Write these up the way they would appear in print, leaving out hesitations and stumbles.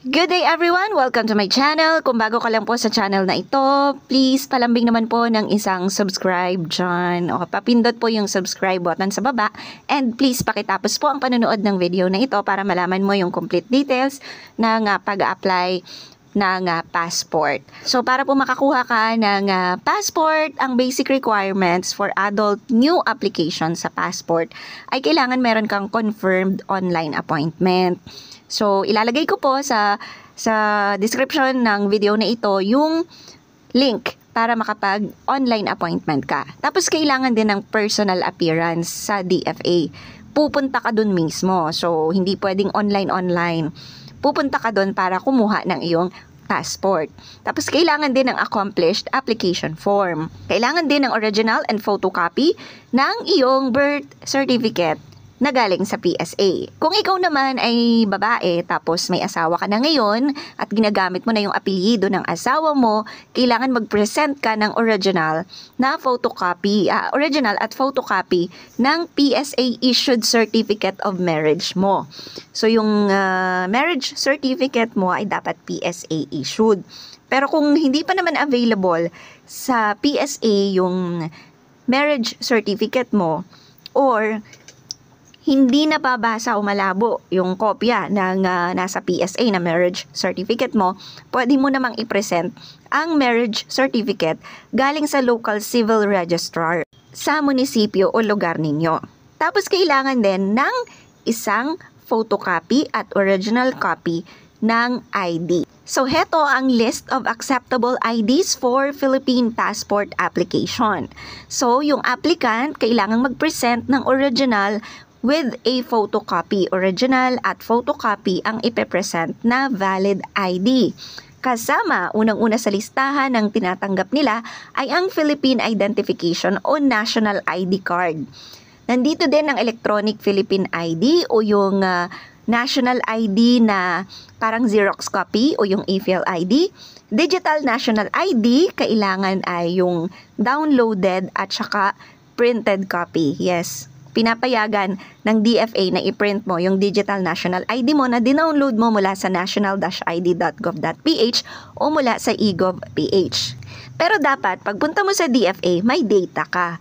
Good day everyone! Welcome to my channel. Kung bago ka lang po sa channel na ito, please palambing naman po ng isang subscribe dyan. O papindot po yung subscribe button sa baba. And please pakitapos po ang panonood ng video na ito para malaman mo yung complete details ng pag-apply ng passport. So para po makakuha ka ng passport, ang basic requirements for adult new application sa passport ay kailangan meron kang confirmed online appointment. So, ilalagay ko po sa description ng video na ito yung link para makapag-online appointment ka. Tapos, kailangan din ng personal appearance sa DFA. Pupunta ka dun mismo. So, hindi pwedeng online-online. Pupunta ka dun para kumuha ng iyong passport. Tapos, kailangan din ng accomplished application form. Kailangan din ng original and photocopy ng iyong birth certificate na galing sa PSA. Kung ikaw naman ay babae tapos may asawa ka na ngayon at ginagamit mo na yung apelyido ng asawa mo, kailangan mag-present ka ng original na photocopy, original at photocopy ng PSA issued certificate of marriage mo. So yung marriage certificate mo ay dapat PSA issued. Pero kung hindi pa naman available sa PSA yung marriage certificate mo, or hindi nababasa o malabo yung kopya ng nasa PSA na marriage certificate mo, pwede mo namang i-present ang marriage certificate galing sa local civil registrar sa munisipyo o lugar ninyo. Tapos kailangan din ng isang photocopy at original copy ng ID. So heto ang list of acceptable IDs for Philippine passport application. So yung applicant kailangang mag-present ng original with a photocopy. Original at photocopy ang ipepresent na valid ID. Kasama, unang-una sa listahan ng tinatanggap nila ay ang Philippine Identification o National ID Card. Nandito din ang Electronic Philippine ID o yung National ID na parang Xerox copy o yung eFil ID. Digital National ID, kailangan ay yung downloaded at saka printed copy. Yes, pinapayagan ng DFA na i-print mo yung digital national ID mo na dinownload mo mula sa national-id.gov.ph o mula sa eGov.ph. Pero dapat, pagpunta mo sa DFA, may data ka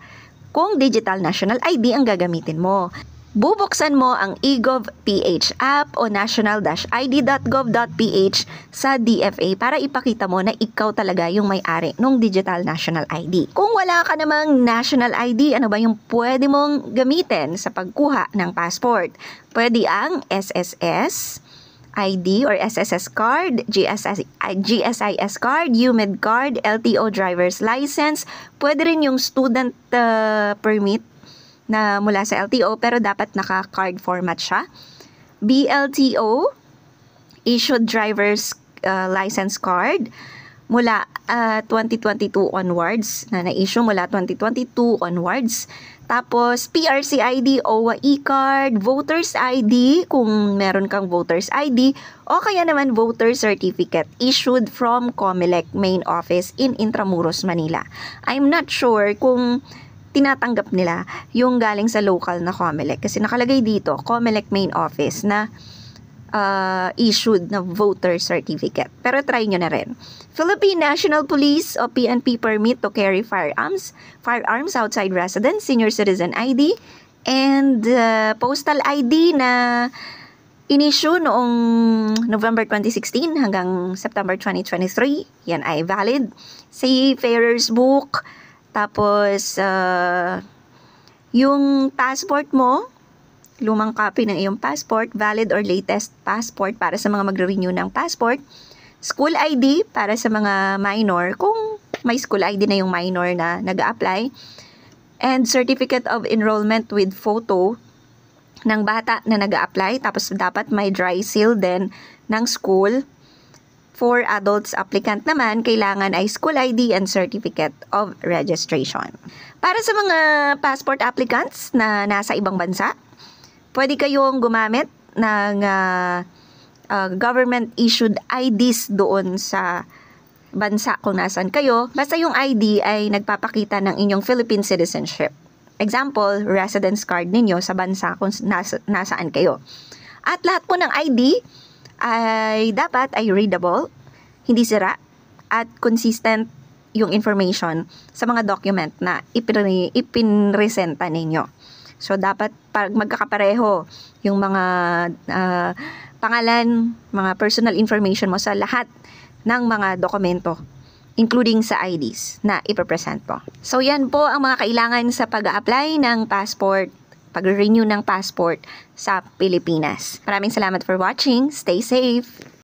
kung digital national ID ang gagamitin mo. Bubuksan mo ang eGov.ph app o national-id.gov.ph sa DFA para ipakita mo na ikaw talaga yung may-ari ng digital national ID. Kung wala ka namang national ID, ano ba yung pwede mong gamitin sa pagkuha ng passport? Pwede ang SSS ID or SSS card, GSIS card, UMID card, LTO driver's license. Pwede rin yung student permit na mula sa LTO pero dapat naka-card format siya. BLTO, issued driver's license card mula 2022 onwards, na na-issue mula 2022 onwards. Tapos PRC ID, OWA e-card, Voters ID kung meron kang Voters ID, o kaya naman Voter Certificate issued from COMELEC Main Office in Intramuros, Manila. I'm not sure kung tinatanggap nila yung galing sa local na COMELEC kasi nakalagay dito COMELEC Main Office na issued na voter certificate. Pero try nyo na rin. Philippine National Police o PNP permit to carry firearms outside residence, senior citizen ID, and postal ID na in-issue noong November 2016 hanggang September 2023. Yan ay valid. Seafarer's book. Tapos, yung passport mo, lumang copy ng iyong passport, valid or latest passport para sa mga magre-renew ng passport, school ID para sa mga minor, kung may school ID na yung minor na nag-a-apply, and certificate of enrollment with photo ng bata na nag-a-apply, tapos dapat may dry seal din ng school. For adults applicant naman, kailangan ay school ID and certificate of registration. Para sa mga passport applicants na nasa ibang bansa, pwede kayong gumamit ng government-issued IDs doon sa bansa kung nasan kayo. Basta yung ID ay nagpapakita ng inyong Philippine citizenship. Example, residence card ninyo sa bansa kung nasaan kayo. At lahat po ng ID ay dapat ay readable, hindi sira, at consistent yung information sa mga document na ipinresenta ninyo. So, dapat pag magkakapareho yung mga pangalan, mga personal information mo sa lahat ng mga dokumento, including sa IDs na ipapresent po. So, yan po ang mga kailangan sa pag-a-apply ng passport, pag-renew ng passport sa Pilipinas. Maraming salamat for watching. Stay safe!